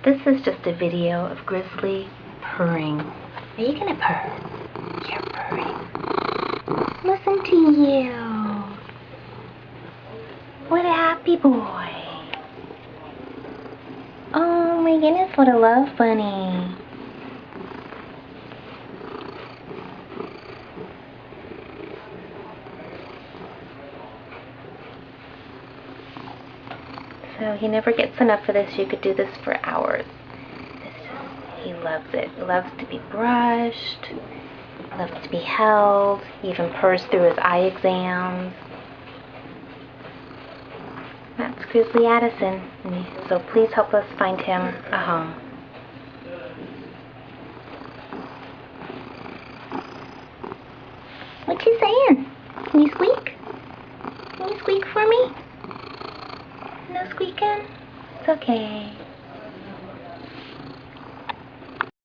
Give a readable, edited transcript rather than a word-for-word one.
This is just a video of Grizzly purring. Are you gonna purr? You're purring. Listen to you. What a happy boy. Oh my goodness, what a love bunny. So he never gets enough of this. You could do this for hours. He loves it. He loves to be brushed, loves to be held. He even purrs through his eye exams. That's Grizzly Addison. So please help us find him a home. What you saying? Can you squeak? Can you squeak for me? No squeaking? It's okay.